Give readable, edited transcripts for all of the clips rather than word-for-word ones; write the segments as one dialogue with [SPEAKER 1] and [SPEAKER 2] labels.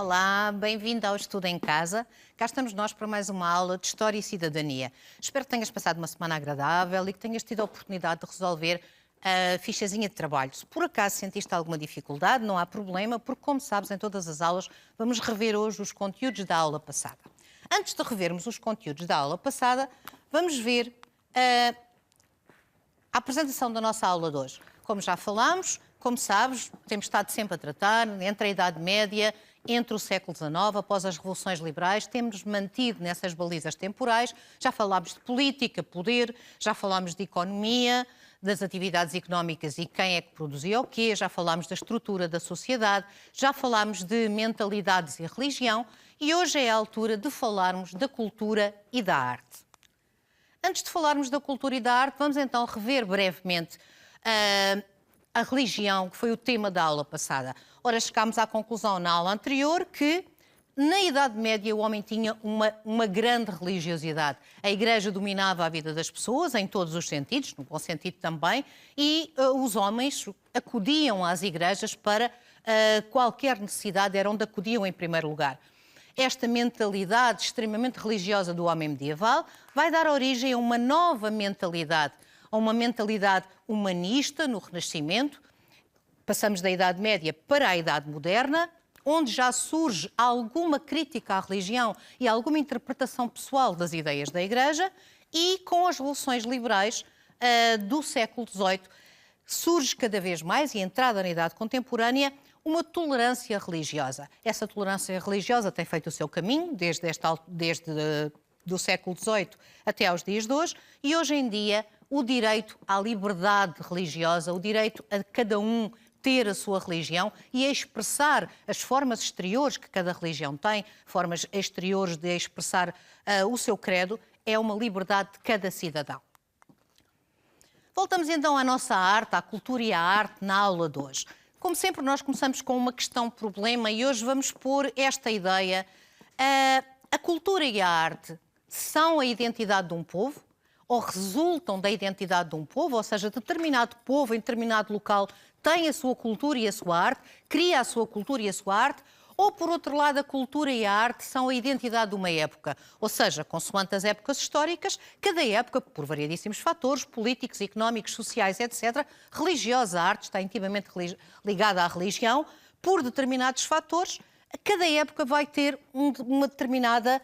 [SPEAKER 1] Olá, bem-vindo ao Estudo em Casa. Cá estamos nós para mais uma aula de História e Cidadania. Espero que tenhas passado uma semana agradável e que tenhas tido a oportunidade de resolver a fichazinha de trabalho. Se por acaso sentiste alguma dificuldade, não há problema, porque, como sabes, em todas as aulas vamos rever hoje os conteúdos da aula passada. Antes de revermos os conteúdos da aula passada, vamos ver a apresentação da nossa aula de hoje. Como já falámos, como sabes, temos estado sempre a tratar entre a Idade Média, entre o século XIX, após as revoluções liberais, temos mantido nessas balizas temporais. Já falámos de política, poder, já falámos de economia, das atividades económicas e quem é que produzia o quê, já falámos da estrutura da sociedade, já falámos de mentalidades e religião e hoje é a altura de falarmos da cultura e da arte. Antes de falarmos da cultura e da arte, vamos então rever brevemente a religião, que foi o tema da aula passada. Ora, chegámos à conclusão na aula anterior que, na Idade Média, o homem tinha uma grande religiosidade. A Igreja dominava a vida das pessoas, em todos os sentidos, no bom sentido também, e os homens acudiam às igrejas para qualquer necessidade, era onde acudiam em primeiro lugar. Esta mentalidade extremamente religiosa do homem medieval vai dar origem a uma nova mentalidade, a uma mentalidade humanista no Renascimento. Passamos da Idade Média para a Idade Moderna, onde já surge alguma crítica à religião e alguma interpretação pessoal das ideias da Igreja, e com as revoluções liberais do século XVIII surge cada vez mais, e a entrada na Idade Contemporânea, uma tolerância religiosa. Essa tolerância religiosa tem feito o seu caminho desde do século XVIII até aos dias de hoje, e hoje em dia o direito à liberdade religiosa, o direito a cada um ter a sua religião e a expressar as formas exteriores que cada religião tem, formas exteriores de expressar o seu credo, é uma liberdade de cada cidadão. Voltamos então à nossa arte, à cultura e à arte na aula de hoje. Como sempre, nós começamos com uma questão-problema e hoje vamos pôr esta ideia. A cultura e a arte são a identidade de um povo ou resultam da identidade de um povo, ou seja, determinado povo em determinado local tem a sua cultura e a sua arte, cria a sua cultura e a sua arte, ou, por outro lado, a cultura e a arte são a identidade de uma época. Ou seja, consoante as épocas históricas, cada época, por variadíssimos fatores, políticos, económicos, sociais, etc., religiosa, a arte está intimamente ligada à religião, por determinados fatores, cada época vai ter uma determinada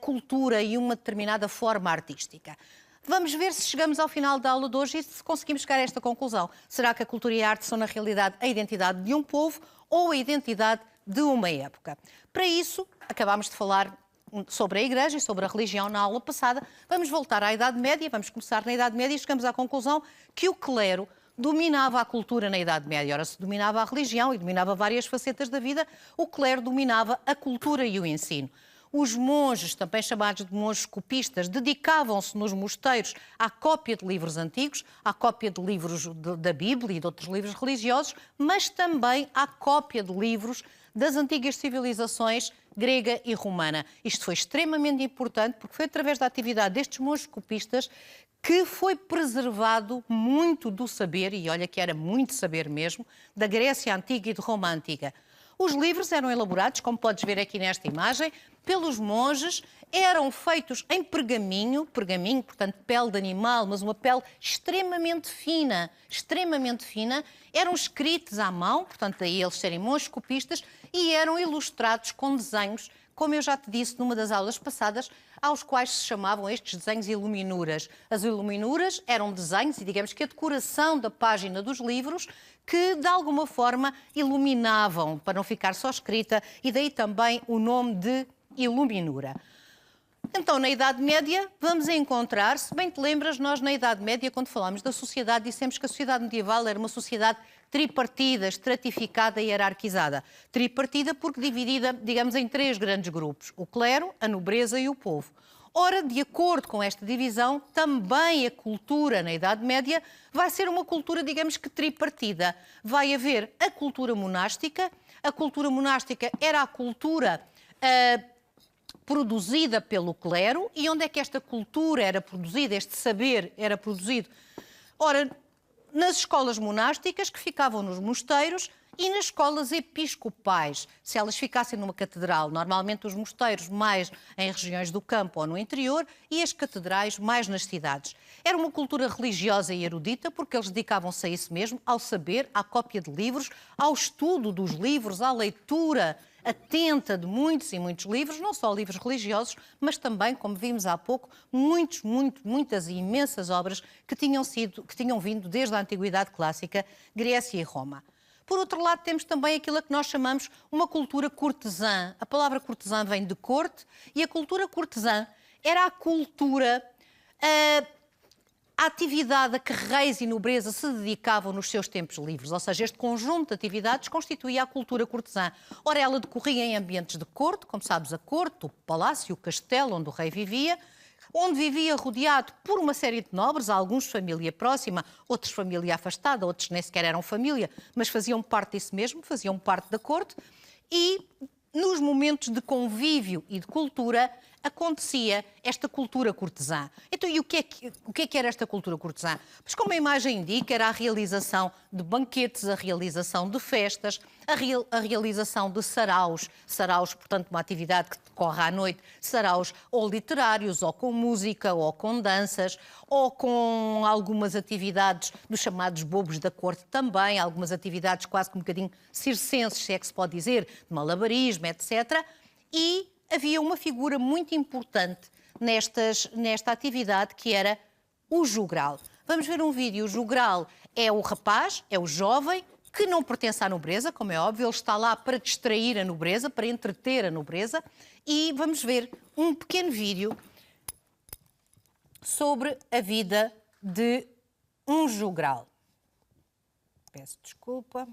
[SPEAKER 1] cultura e uma determinada forma artística. Vamos ver se chegamos ao final da aula de hoje e se conseguimos chegar a esta conclusão. Será que a cultura e a arte são, na realidade, a identidade de um povo ou a identidade de uma época? Para isso, acabámos de falar sobre a Igreja e sobre a religião na aula passada. Vamos voltar à Idade Média, vamos começar na Idade Média e chegamos à conclusão que o clero dominava a cultura na Idade Média. Ora, se dominava a religião e dominava várias facetas da vida, o clero dominava a cultura e o ensino. Os monges, também chamados de monges copistas, dedicavam-se nos mosteiros à cópia de livros antigos, à cópia de livros da Bíblia e de outros livros religiosos, mas também à cópia de livros das antigas civilizações grega e romana. Isto foi extremamente importante porque foi através da atividade destes monges copistas que foi preservado muito do saber, e olha que era muito saber mesmo, da Grécia Antiga e de Roma Antiga. Os livros eram elaborados, como podes ver aqui nesta imagem, pelos monges, eram feitos em pergaminho, portanto, pele de animal, mas uma pele extremamente fina, eram escritos à mão, portanto, daí eles serem monges copistas, e eram ilustrados com desenhos, como eu já te disse numa das aulas passadas, aos quais se chamavam estes desenhos iluminuras. As iluminuras eram desenhos e, digamos que a decoração da página dos livros que, de alguma forma, iluminavam, para não ficar só escrita, e daí também o nome de iluminura. Então, na Idade Média, vamos encontrar, se bem te lembras, nós na Idade Média, quando falámos da sociedade, dissemos que a sociedade medieval era uma sociedade tripartida, estratificada e hierarquizada. Tripartida porque dividida, digamos, em três grandes grupos: o clero, a nobreza e o povo. Ora, de acordo com esta divisão, também a cultura na Idade Média vai ser uma cultura, digamos que tripartida. Vai haver a cultura monástica era a cultura produzida pelo clero. E onde é que esta cultura era produzida, este saber era produzido? Ora, nas escolas monásticas que ficavam nos mosteiros E nas escolas episcopais, se elas ficassem numa catedral, normalmente os mosteiros mais em regiões do campo ou no interior e as catedrais mais nas cidades. Era uma cultura religiosa e erudita porque eles dedicavam-se a isso mesmo, ao saber, à cópia de livros, ao estudo dos livros, à leitura atenta de muitos e muitos livros, não só livros religiosos, mas também, como vimos há pouco, muitas e imensas obras que tinham vindo desde a Antiguidade Clássica, Grécia e Roma. Por outro lado, temos também aquilo a que nós chamamos uma cultura cortesã. A palavra cortesã vem de corte e a cultura cortesã era a cultura, a atividade a que reis e nobreza se dedicavam nos seus tempos livres. Ou seja, este conjunto de atividades constituía a cultura cortesã. Ora, ela decorria em ambientes de corte, como sabes, a corte, o palácio, o castelo onde o rei vivia, onde vivia rodeado por uma série de nobres, alguns família próxima, outros família afastada, outros nem sequer eram família, mas faziam parte disso mesmo, faziam parte da corte, e nos momentos de convívio e de cultura acontecia esta cultura cortesã. Então, e o que é que era esta cultura cortesã? Pois, como a imagem indica, era a realização de banquetes, a realização de festas, a realização de saraus. Saraus, portanto, uma atividade que decorre à noite, saraus ou literários, ou com música, ou com danças, ou com algumas atividades dos chamados bobos da corte também, algumas atividades quase que um bocadinho circenses, se é que se pode dizer, de malabarismo, etc. E havia uma figura muito importante nesta atividade, que era o jogral. Vamos ver um vídeo. O jogral é o rapaz, é o jovem, que não pertence à nobreza, como é óbvio. Ele está lá para distrair a nobreza, para entreter a nobreza. E vamos ver um pequeno vídeo sobre a vida de um jogral. Peço desculpa.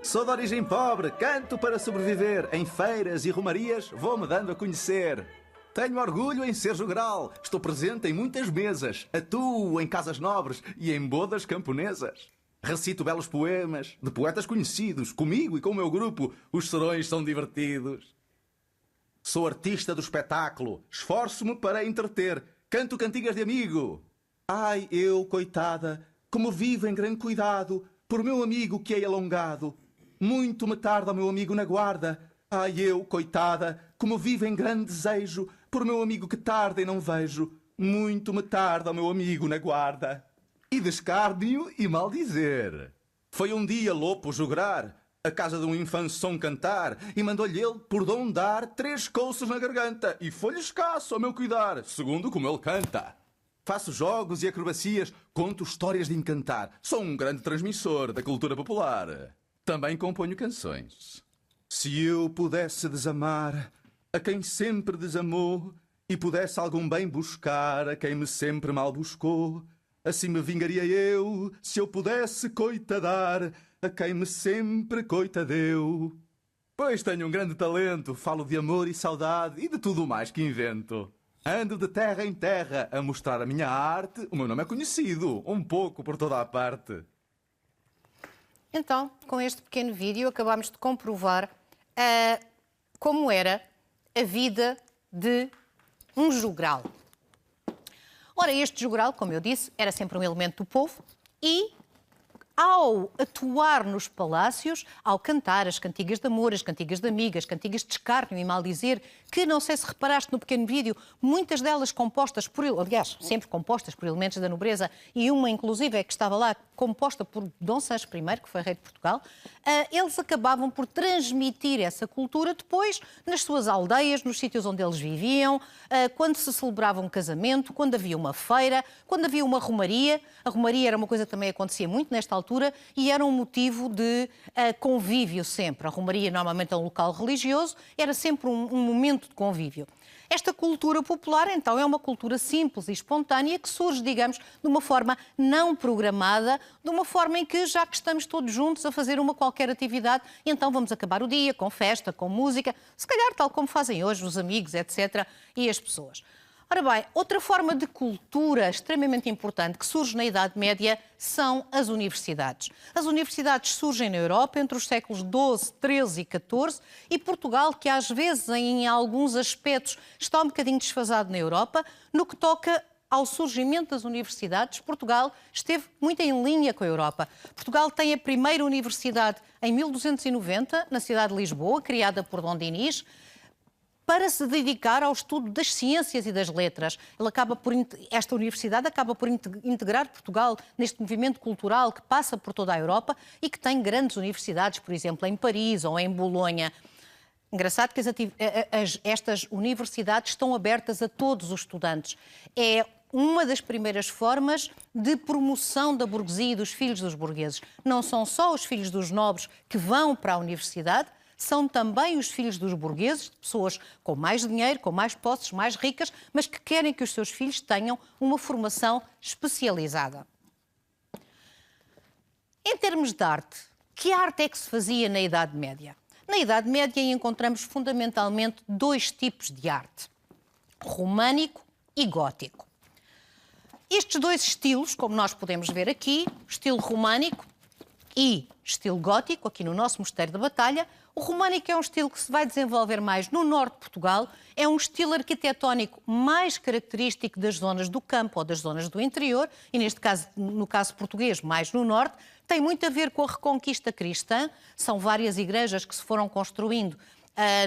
[SPEAKER 2] Sou de origem pobre, canto para sobreviver. Em feiras e romarias vou-me dando a conhecer. Tenho orgulho em ser jogral. Estou presente em muitas mesas. Atuo em casas nobres e em bodas camponesas. Recito belos poemas de poetas conhecidos. Comigo e com o meu grupo, os serões são divertidos. Sou artista do espetáculo. Esforço-me para entreter. Canto cantigas de amigo. Ai, eu, coitada, como vivo em grande cuidado por meu amigo que é alongado. Muito me tarda o meu amigo na guarda. Ai, eu, coitada, como vivo em grande desejo por meu amigo que tarda e não vejo. Muito me tarda o meu amigo na guarda. E descárnio e maldizer. Foi um dia lopo jograr, a casa de um infanção cantar, e mandou-lhe ele, por dom dar, 3 couços na garganta, e foi-lhe escasso ao meu cuidar, segundo como ele canta. Faço jogos e acrobacias, conto histórias de encantar. Sou um grande transmissor da cultura popular. Também componho canções. Se eu pudesse desamar a quem sempre desamou e pudesse algum bem buscar a quem me sempre mal buscou, assim me vingaria eu, se eu pudesse coitadar a quem me sempre coitadeu. Pois tenho um grande talento, falo de amor e saudade e de tudo mais que invento. Ando de terra em terra a mostrar a minha arte. O meu nome é conhecido, um pouco por toda a parte.
[SPEAKER 1] Então, com este pequeno vídeo, acabámos de comprovar como era a vida de um jogral. Ora, este jogral, como eu disse, era sempre um elemento do povo e, ao atuar nos palácios, ao cantar as cantigas de amor, as cantigas de amigas, cantigas de escárnio e maldizer, que não sei se reparaste no pequeno vídeo, muitas delas compostas por, aliás, sempre compostas por elementos da nobreza, e uma, inclusive, é que estava lá composta por Dom Sancho I, que foi rei de Portugal, eles acabavam por transmitir essa cultura depois nas suas aldeias, nos sítios onde eles viviam, quando se celebrava um casamento, quando havia uma feira, quando havia uma romaria. A romaria era uma coisa que também acontecia muito nesta altura e era um motivo de convívio sempre. A romaria normalmente é um local religioso, era sempre um momento de convívio. Esta cultura popular, então, é uma cultura simples e espontânea que surge, digamos, de uma forma não programada, de uma forma em que, já que estamos todos juntos a fazer uma qualquer atividade, então vamos acabar o dia com festa, com música, se calhar tal como fazem hoje os amigos, etc., e as pessoas. Ora bem, outra forma de cultura extremamente importante que surge na Idade Média são as universidades. As universidades surgem na Europa entre os séculos XII, XIII e XIV e Portugal, que às vezes em alguns aspectos está um bocadinho desfasado na Europa, no que toca ao surgimento das universidades, Portugal esteve muito em linha com a Europa. Portugal tem a primeira universidade em 1290, na cidade de Lisboa, criada por Dom Dinis, para se dedicar ao estudo das ciências e das letras. Esta universidade acaba por integrar Portugal neste movimento cultural que passa por toda a Europa e que tem grandes universidades, por exemplo, em Paris ou em Bolonha. Engraçado que estas universidades estão abertas a todos os estudantes. É uma das primeiras formas de promoção da burguesia e dos filhos dos burgueses. Não são só os filhos dos nobres que vão para a universidade, são também os filhos dos burgueses, pessoas com mais dinheiro, com mais posses, mais ricas, mas que querem que os seus filhos tenham uma formação especializada. Em termos de arte, que arte é que se fazia na Idade Média? Na Idade Média encontramos fundamentalmente dois tipos de arte, românico e gótico. Estes dois estilos, como nós podemos ver aqui, estilo românico e estilo gótico, aqui no nosso Mosteiro da Batalha. O românico é um estilo que se vai desenvolver mais no norte de Portugal, é um estilo arquitetónico mais característico das zonas do campo ou das zonas do interior, e neste caso, no caso português, mais no norte, tem muito a ver com a reconquista cristã. São várias igrejas que se foram construindo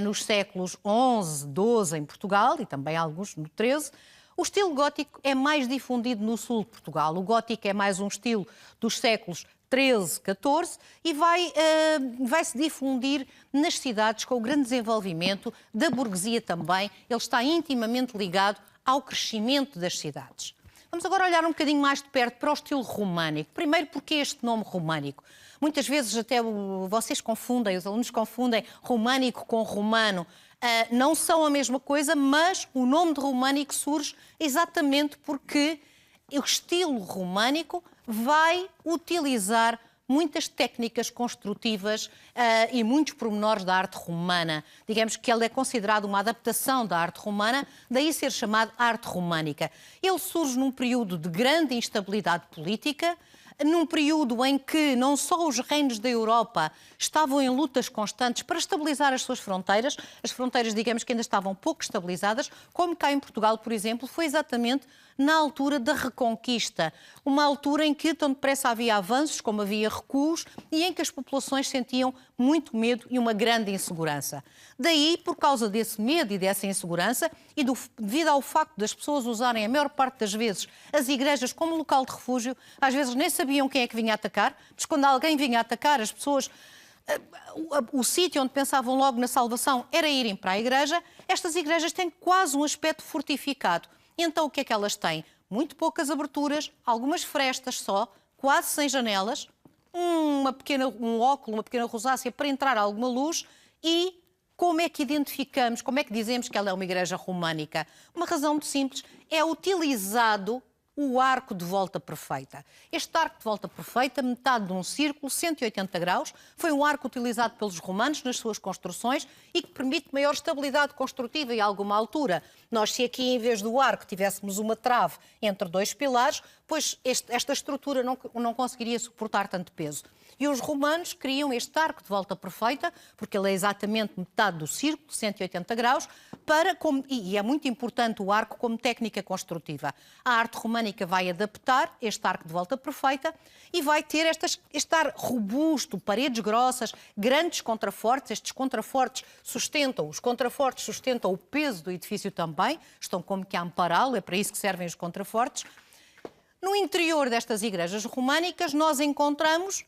[SPEAKER 1] nos séculos XI, XII em Portugal e também alguns no XIII. O estilo gótico é mais difundido no sul de Portugal. O gótico é mais um estilo dos séculos XIII, XIV e vai se difundir nas cidades com o grande desenvolvimento da burguesia também. Ele está intimamente ligado ao crescimento das cidades. Vamos agora olhar um bocadinho mais de perto para o estilo românico. Primeiro, porque este nome românico? Muitas vezes até vocês confundem, os alunos confundem românico com romano. Não são a mesma coisa, mas o nome de românico surge exatamente porque o estilo românico vai utilizar muitas técnicas construtivas e muitos pormenores da arte romana. Digamos que ele é considerado uma adaptação da arte romana, daí ser chamado arte românica. Ele surge num período de grande instabilidade política, num período em que não só os reinos da Europa estavam em lutas constantes para estabilizar as suas fronteiras, as fronteiras, digamos, que ainda estavam pouco estabilizadas, como cá em Portugal, por exemplo, foi exatamente na altura da Reconquista, uma altura em que tão depressa havia avanços, como havia recuos, e em que as populações sentiam muito medo e uma grande insegurança. Daí, por causa desse medo e dessa insegurança, e devido ao facto das pessoas usarem a maior parte das vezes as igrejas como local de refúgio, às vezes nem sabiam quem é que vinha atacar, mas quando alguém vinha atacar, as pessoas... O sítio onde pensavam logo na salvação era irem para a igreja. Estas igrejas têm quase um aspecto fortificado. Então o que é que elas têm? Muito poucas aberturas, algumas frestas só, quase sem janelas, um óculo, uma pequena rosácea para entrar alguma luz. E como é que identificamos, como é que dizemos que ela é uma igreja românica? Uma razão muito simples, é utilizado o arco de volta perfeita. Este arco de volta perfeita, metade de um círculo, 180 graus, foi um arco utilizado pelos romanos nas suas construções e que permite maior estabilidade construtiva e alguma altura. Nós, se aqui, em vez do arco, tivéssemos uma trave entre dois pilares, pois esta estrutura não conseguiria suportar tanto peso. E os romanos criam este arco de volta perfeita, porque ele é exatamente metade do círculo, 180 graus, e é muito importante o arco como técnica construtiva. A arte românica vai adaptar este arco de volta perfeita e vai ter este ar robusto, paredes grossas, grandes contrafortes. Estes contrafortes sustentam o peso do edifício também, estão como que a ampará-lo, é para isso que servem os contrafortes. No interior destas igrejas românicas nós encontramos,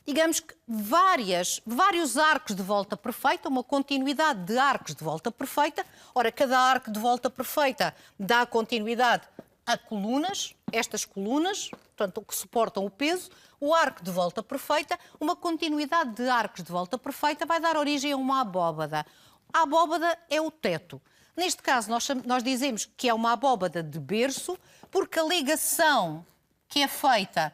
[SPEAKER 1] digamos que vários arcos de volta perfeita, uma continuidade de arcos de volta perfeita. Ora, cada arco de volta perfeita dá continuidade a colunas, estas colunas, portanto, que suportam o peso. O arco de volta perfeita, uma continuidade de arcos de volta perfeita vai dar origem a uma abóbada. A abóbada é o teto. Neste caso, nós dizemos que é uma abóbada de berço, porque a ligação que é feita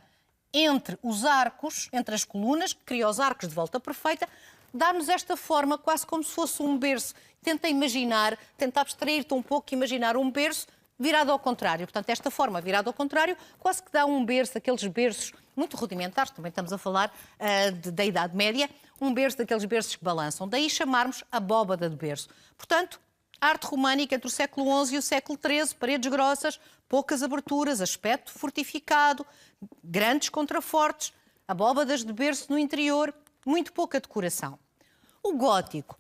[SPEAKER 1] entre os arcos, entre as colunas, que cria os arcos de volta perfeita, dá-nos esta forma quase como se fosse um berço. Tenta imaginar, tenta abstrair-te um pouco e imaginar um berço virado ao contrário. Portanto, esta forma virada ao contrário quase que dá um berço, aqueles berços muito rudimentares, também estamos a falar da Idade Média, um berço daqueles berços que balançam. Daí chamarmos abóbada de berço. Portanto, arte românica entre o século XI e o século XIII, paredes grossas, poucas aberturas, aspecto fortificado, grandes contrafortes, abóbadas de berço no interior, muito pouca decoração. O gótico,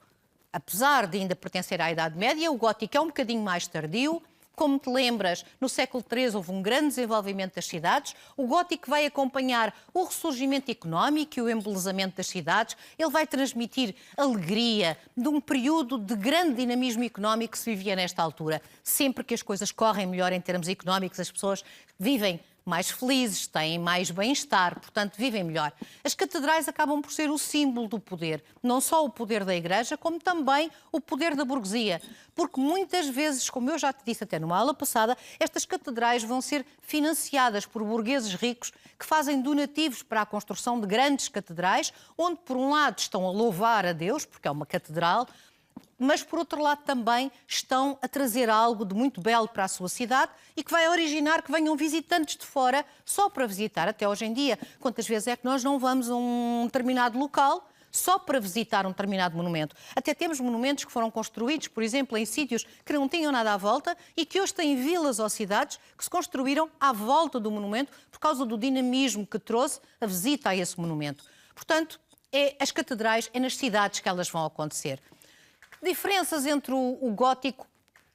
[SPEAKER 1] apesar de ainda pertencer à Idade Média, o gótico é um bocadinho mais tardio. Como te lembras, no século XIII houve um grande desenvolvimento das cidades. O gótico vai acompanhar o ressurgimento económico e o embelezamento das cidades. Ele vai transmitir alegria de um período de grande dinamismo económico que se vivia nesta altura. Sempre que as coisas correm melhor em termos económicos, as pessoas vivem mais felizes, têm mais bem-estar, portanto, vivem melhor. As catedrais acabam por ser o símbolo do poder, não só o poder da Igreja, como também o poder da burguesia. Porque muitas vezes, como eu já te disse até numa aula passada, estas catedrais vão ser financiadas por burgueses ricos que fazem donativos para a construção de grandes catedrais, onde, por um lado, estão a louvar a Deus, porque é uma catedral, mas, por outro lado, também estão a trazer algo de muito belo para a sua cidade e que vai originar que venham visitantes de fora só para visitar. Até hoje em dia, quantas vezes é que nós não vamos a um determinado local só para visitar um determinado monumento? Até temos monumentos que foram construídos, por exemplo, em sítios que não tinham nada à volta e que hoje têm vilas ou cidades que se construíram à volta do monumento por causa do dinamismo que trouxe a visita a esse monumento. Portanto, as catedrais, é nas cidades que elas vão acontecer. Diferenças entre o gótico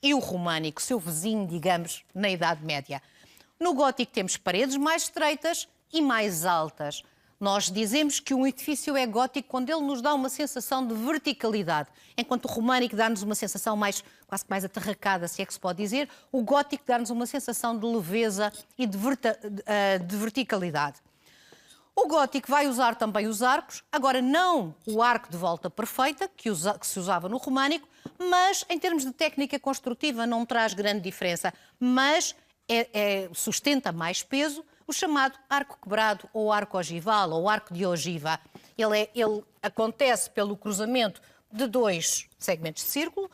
[SPEAKER 1] e o românico, seu vizinho, digamos, na Idade Média. No gótico temos paredes mais estreitas e mais altas. Nós dizemos que um edifício é gótico quando ele nos dá uma sensação de verticalidade, enquanto o românico dá-nos uma sensação quase que mais atarracada, se é que se pode dizer, o gótico dá-nos uma sensação de leveza e de verticalidade. O gótico vai usar também os arcos, agora não o arco de volta perfeita, que se usava no românico, mas em termos de técnica construtiva não traz grande diferença, mas sustenta mais peso, o chamado arco quebrado ou arco ogival ou arco de ogiva. Ele acontece pelo cruzamento de dois segmentos de círculo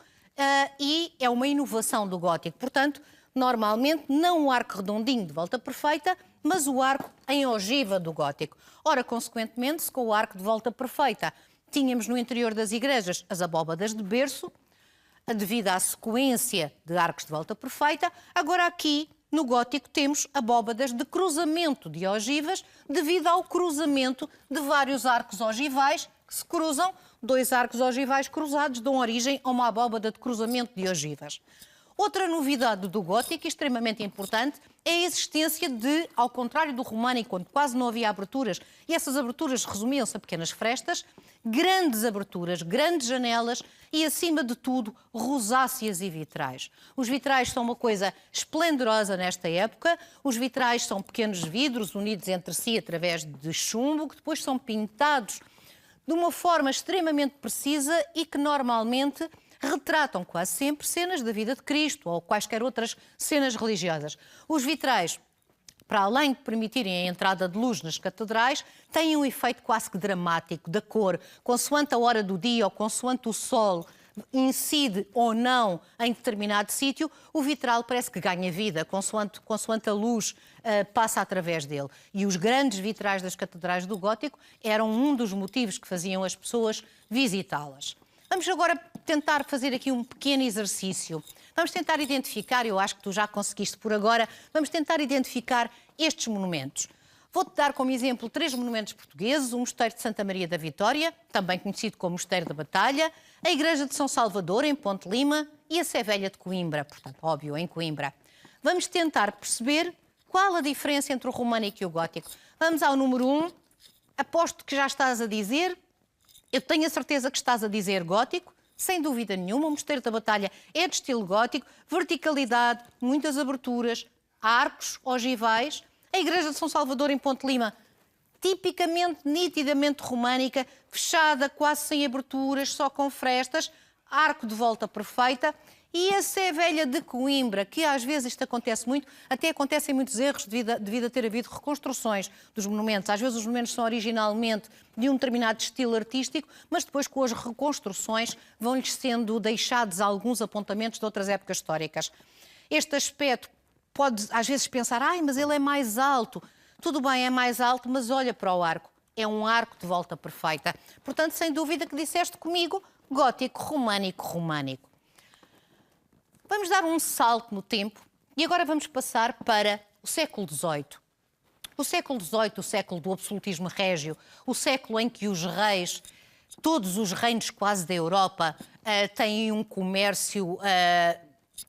[SPEAKER 1] e é uma inovação do gótico. Portanto, normalmente não o arco redondinho de volta perfeita, mas o arco em ogiva do gótico. Ora, consequentemente, se com o arco de volta perfeita tínhamos no interior das igrejas as abóbadas de berço, devido à sequência de arcos de volta perfeita, agora aqui no gótico temos abóbadas de cruzamento de ogivas, devido ao cruzamento de vários arcos ogivais que se cruzam. Dois arcos ogivais cruzados dão origem a uma abóbada de cruzamento de ogivas. Outra novidade do gótico, extremamente importante, é a existência de, ao contrário do românico, quando quase não havia aberturas, e essas aberturas resumiam-se a pequenas frestas, grandes aberturas, grandes janelas e, acima de tudo, rosáceas e vitrais. Os vitrais são uma coisa esplendorosa nesta época. Os vitrais são pequenos vidros unidos entre si através de chumbo, que depois são pintados de uma forma extremamente precisa e que normalmente retratam quase sempre cenas da vida de Cristo ou quaisquer outras cenas religiosas. Os vitrais, para além de permitirem a entrada de luz nas catedrais, têm um efeito quase que dramático da cor, consoante a hora do dia ou consoante o sol incide ou não em determinado sítio, o vitral parece que ganha vida, consoante a luz passa através dele. E os grandes vitrais das catedrais do gótico eram um dos motivos que faziam as pessoas visitá-las. Vamos agora tentar fazer aqui um pequeno exercício. Vamos tentar identificar, eu acho que tu já conseguiste por agora, vamos tentar identificar estes monumentos. Vou-te dar como exemplo 3 monumentos portugueses: o Mosteiro de Santa Maria da Vitória, também conhecido como Mosteiro da Batalha, a Igreja de São Salvador, em Ponte Lima, e a Sé Velha de Coimbra, portanto, óbvio, em Coimbra. Vamos tentar perceber qual a diferença entre o românico e o gótico. Vamos ao número 1. Aposto que já estás a dizer, eu tenho a certeza que estás a dizer gótico, sem dúvida nenhuma. O Mosteiro da Batalha é de estilo gótico, verticalidade, muitas aberturas, arcos ogivais. A Igreja de São Salvador, em Ponte Lima, tipicamente, nitidamente românica, fechada, quase sem aberturas, só com frestas, arco de volta perfeita. E a Sé Velha de Coimbra, que às vezes isto acontece muito, até acontecem muitos erros devido a ter havido reconstruções dos monumentos. Às vezes os monumentos são originalmente de um determinado estilo artístico, mas depois com as reconstruções vão-lhes sendo deixados alguns apontamentos de outras épocas históricas. Este aspecto pode às vezes pensar, mas ele é mais alto. Tudo bem, é mais alto, mas olha para o arco. É um arco de volta perfeita. Portanto, sem dúvida que disseste comigo, gótico, românico. Vamos dar um salto no tempo e agora vamos passar para o século XVIII. O século XVIII, o século do absolutismo régio, o século em que os reis, todos os reinos quase da Europa, têm um comércio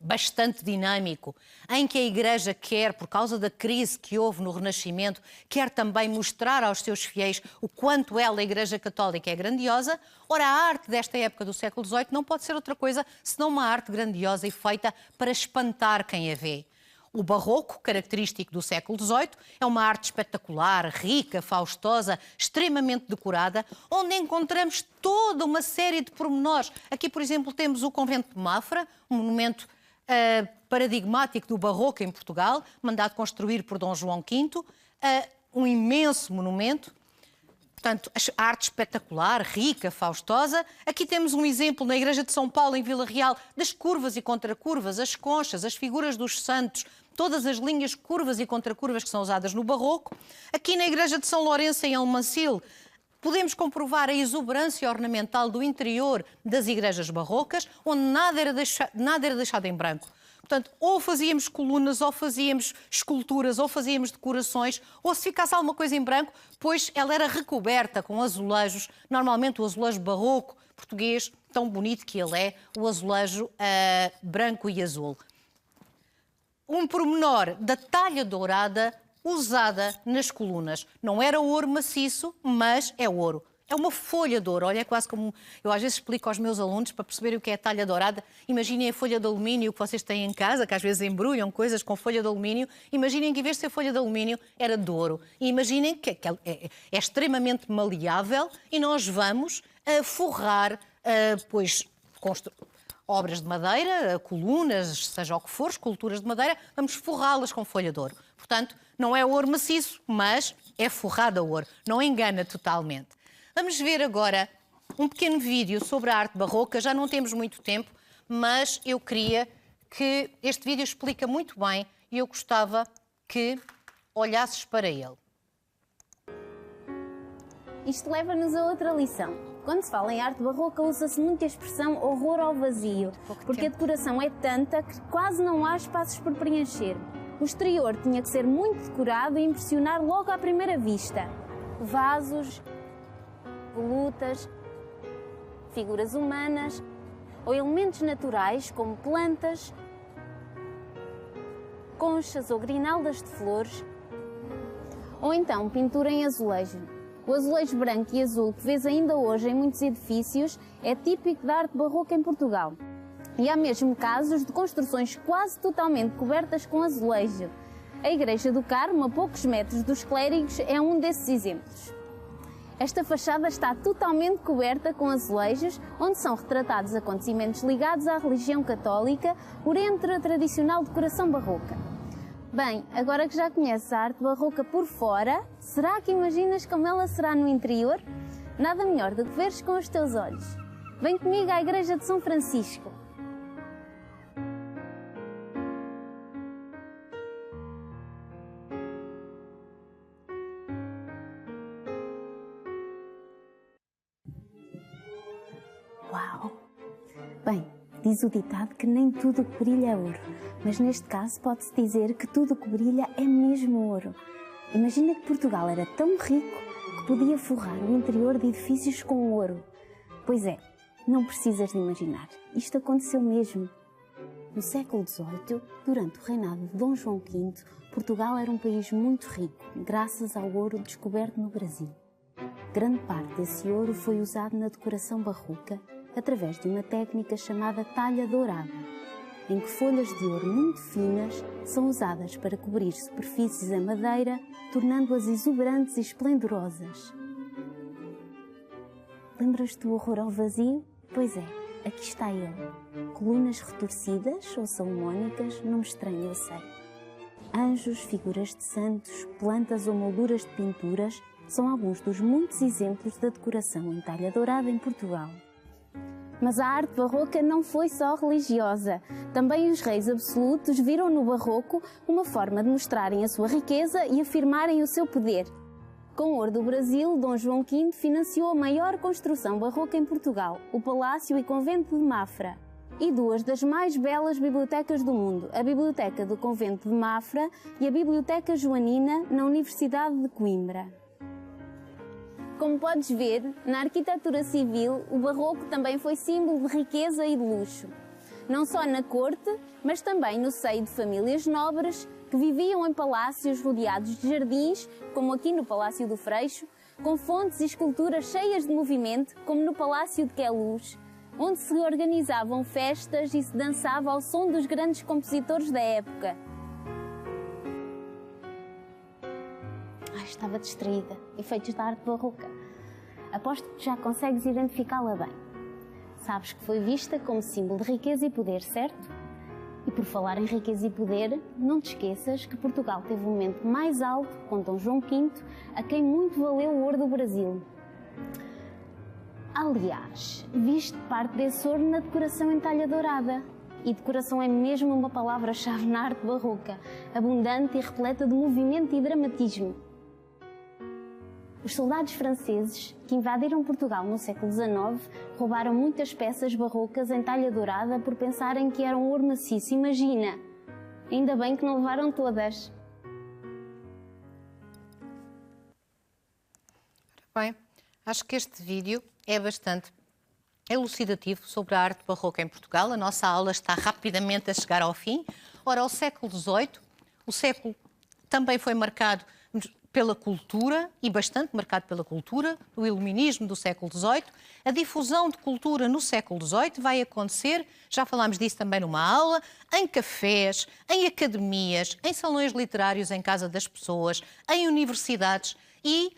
[SPEAKER 1] bastante dinâmico, em que a Igreja quer, por causa da crise que houve no Renascimento, quer também mostrar aos seus fiéis o quanto ela, a Igreja Católica, é grandiosa. Ora, a arte desta época do século XVIII não pode ser outra coisa senão uma arte grandiosa e feita para espantar quem a vê. O barroco, característico do século XVIII, é uma arte espetacular, rica, faustosa, extremamente decorada, onde encontramos toda uma série de pormenores. Aqui, por exemplo, temos o Convento de Mafra, um monumento paradigmático do barroco em Portugal, mandado construir por Dom João V, um imenso monumento. Portanto, a arte espetacular, rica, faustosa. Aqui temos um exemplo na Igreja de São Paulo, em Vila Real, das curvas e contracurvas, as conchas, as figuras dos santos, todas as linhas curvas e contracurvas que são usadas no barroco. Aqui na Igreja de São Lourenço, em Almancil, podemos comprovar a exuberância ornamental do interior das igrejas barrocas, onde nada era deixado em branco. Portanto, ou fazíamos colunas, ou fazíamos esculturas, ou fazíamos decorações, ou se ficasse alguma coisa em branco, pois ela era recoberta com azulejos, normalmente o azulejo barroco português, tão bonito que ele é, o azulejo branco e azul. Um pormenor da talha dourada usada nas colunas. Não era ouro maciço, mas é ouro. É uma folha de ouro. Olha, é quase como... Eu às vezes explico aos meus alunos para perceberem o que é a talha dourada. Imaginem a folha de alumínio que vocês têm em casa, que às vezes embrulham coisas com folha de alumínio. Imaginem que, em vez de ser folha de alumínio, era de ouro. E imaginem que é extremamente maleável e nós vamos forrar, obras de madeira, colunas, seja o que for, esculturas de madeira, vamos forrá-las com folha de ouro. Portanto, não é ouro maciço, mas é forrado a ouro. Não engana totalmente. Vamos ver agora um pequeno vídeo sobre a arte barroca. Já não temos muito tempo, mas eu queria que este vídeo explica muito bem e eu gostava que olhasses para ele.
[SPEAKER 3] Isto leva-nos a outra lição. Quando se fala em arte barroca, usa-se muito a expressão horror ao vazio, porque a decoração é tanta que quase não há espaços por preencher. O exterior tinha que ser muito decorado e impressionar logo à primeira vista. Vasos, volutas, figuras humanas ou elementos naturais como plantas, conchas ou grinaldas de flores, ou então pintura em azulejo. O azulejo branco e azul que vês ainda hoje em muitos edifícios é típico da arte barroca em Portugal. E há mesmo casos de construções quase totalmente cobertas com azulejo. A Igreja do Carmo, a poucos metros dos Clérigos, é um desses exemplos. Esta fachada está totalmente coberta com azulejos, onde são retratados acontecimentos ligados à religião católica, por entre a tradicional decoração barroca. Bem, agora que já conheces a arte barroca por fora, será que imaginas como ela será no interior? Nada melhor do que veres com os teus olhos. Vem comigo à Igreja de São Francisco. Uau! Bem, diz o ditado que nem tudo o que brilha é ouro, mas neste caso pode-se dizer que tudo o que brilha é mesmo ouro. Imagina que Portugal era tão rico que podia forrar o interior de edifícios com ouro. Pois é, não precisas de imaginar, isto aconteceu mesmo. No século XVIII, durante o reinado de Dom João V, Portugal era um país muito rico, graças ao ouro descoberto no Brasil. Grande parte desse ouro foi usado na decoração barroca, através de uma técnica chamada talha dourada, em que folhas de ouro muito finas são usadas para cobrir superfícies em madeira, tornando-as exuberantes e esplendorosas. Lembras-te do horror ao vazio? Pois é, aqui está ele. Colunas retorcidas ou salomónicas, não me estranho, eu sei. Anjos, figuras de santos, plantas ou molduras de pinturas são alguns dos muitos exemplos da decoração em talha dourada em Portugal. Mas a arte barroca não foi só religiosa. Também os reis absolutos viram no barroco uma forma de mostrarem a sua riqueza e afirmarem o seu poder. Com o ouro do Brasil, Dom João V financiou a maior construção barroca em Portugal, o Palácio e Convento de Mafra, e duas das mais belas bibliotecas do mundo, a Biblioteca do Convento de Mafra e a Biblioteca Joanina, na Universidade de Coimbra. Como podes ver, na arquitetura civil, o barroco também foi símbolo de riqueza e de luxo. Não só na corte, mas também no seio de famílias nobres que viviam em palácios rodeados de jardins, como aqui no Palácio do Freixo, com fontes e esculturas cheias de movimento, como no Palácio de Queluz, onde se organizavam festas e se dançava ao som dos grandes compositores da época. Estava distraída. Efeitos da arte barroca. Aposto que já consegues identificá-la bem. Sabes que foi vista como símbolo de riqueza e poder, certo? E por falar em riqueza e poder, não te esqueças que Portugal teve o momento mais alto com Dom João V, a quem muito valeu o ouro do Brasil. Aliás, viste parte desse ouro na decoração em talha dourada. E decoração é mesmo uma palavra-chave na arte barroca, abundante e repleta de movimento e dramatismo. Os soldados franceses, que invadiram Portugal no século XIX, roubaram muitas peças barrocas em talha dourada por pensarem que eram ouro maciço. Imagina! Ainda bem que não levaram todas.
[SPEAKER 1] Bem, acho que este vídeo é bastante elucidativo sobre a arte barroca em Portugal. A nossa aula está rapidamente a chegar ao fim. Ora, o século XVIII, o século também foi marcado pela cultura, e bastante marcado pela cultura, o iluminismo do século XVIII. A difusão de cultura no século XVIII vai acontecer, já falámos disso também numa aula, em cafés, em academias, em salões literários em casa das pessoas, em universidades e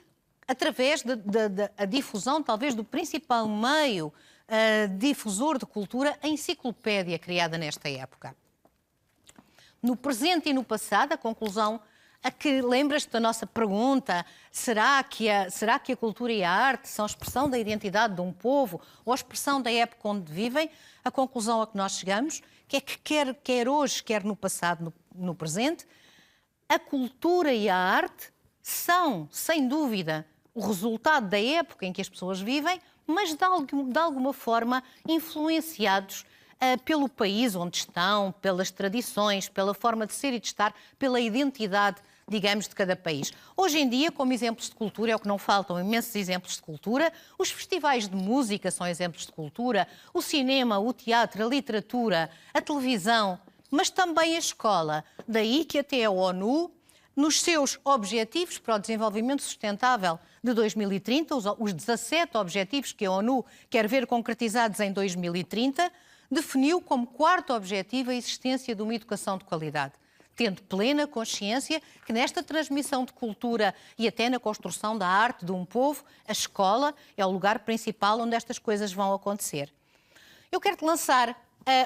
[SPEAKER 1] através da difusão, talvez, do principal meio difusor de cultura, a enciclopédia criada nesta época. No presente e no passado, a conclusão a que lembras-te da nossa pergunta, será que a cultura e a arte são a expressão da identidade de um povo ou a expressão da época onde vivem? A conclusão a que nós chegamos, que é que quer hoje, quer no passado, no presente, a cultura e a arte são, sem dúvida, o resultado da época em que as pessoas vivem, mas de alguma forma influenciados pelo país onde estão, pelas tradições, pela forma de ser e de estar, pela identidade, digamos, de cada país. Hoje em dia, como exemplos de cultura, é o que não faltam imensos exemplos de cultura, os festivais de música são exemplos de cultura, o cinema, o teatro, a literatura, a televisão, mas também a escola. Daí que até a ONU, nos seus Objetivos para o Desenvolvimento Sustentável de 2030, os 17 objetivos que a ONU quer ver concretizados em 2030, definiu como quarto objetivo a existência de uma educação de qualidade, tendo plena consciência que nesta transmissão de cultura e até na construção da arte de um povo, a escola é o lugar principal onde estas coisas vão acontecer. Eu quero-te lançar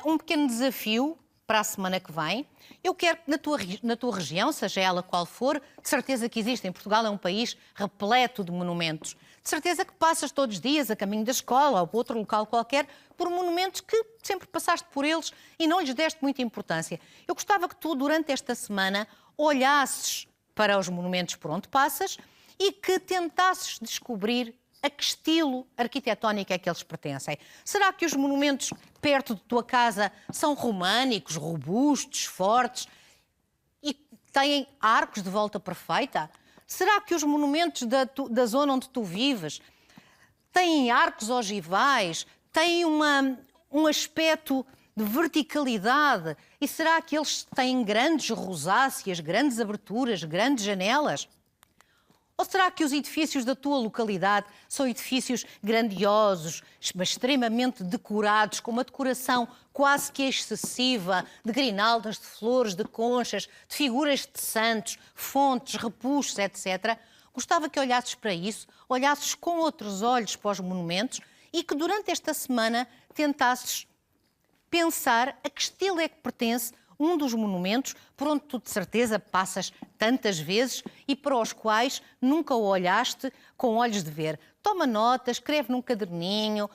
[SPEAKER 1] um pequeno desafio para a semana que vem. Eu quero que na tua região, seja ela qual for, de certeza que existe, em Portugal é um país repleto de monumentos, de certeza que passas todos os dias a caminho da escola ou para outro local qualquer, por monumentos que sempre passaste por eles e não lhes deste muita importância. Eu gostava que tu, durante esta semana, olhasses para os monumentos por onde passas e que tentasses descobrir a que estilo arquitetónico é que eles pertencem. Será que os monumentos perto de tua casa são românicos, robustos, fortes e têm arcos de volta perfeita? Será que os monumentos da zona onde tu vives têm arcos ogivais, têm um aspecto de verticalidade? E será que eles têm grandes rosáceas, grandes aberturas, grandes janelas? Ou será que os edifícios da tua localidade são edifícios grandiosos, mas extremamente decorados, com uma decoração quase que excessiva, de grinaldas, de flores, de conchas, de figuras de santos, fontes, repuxos, etc. Gostava que olhasses para isso, olhasses com outros olhos para os monumentos e que durante esta semana tentasses pensar a que estilo é que pertence um dos monumentos por onde tu de certeza passas tantas vezes e para os quais nunca o olhaste com olhos de ver. Toma nota, escreve num caderninho,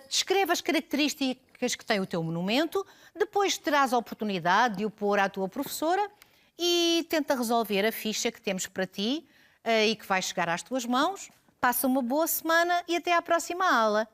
[SPEAKER 1] descreve as características que tem o teu monumento, depois terás a oportunidade de o pôr à tua professora e tenta resolver a ficha que temos para ti e que vai chegar às tuas mãos. Passa uma boa semana e até à próxima aula.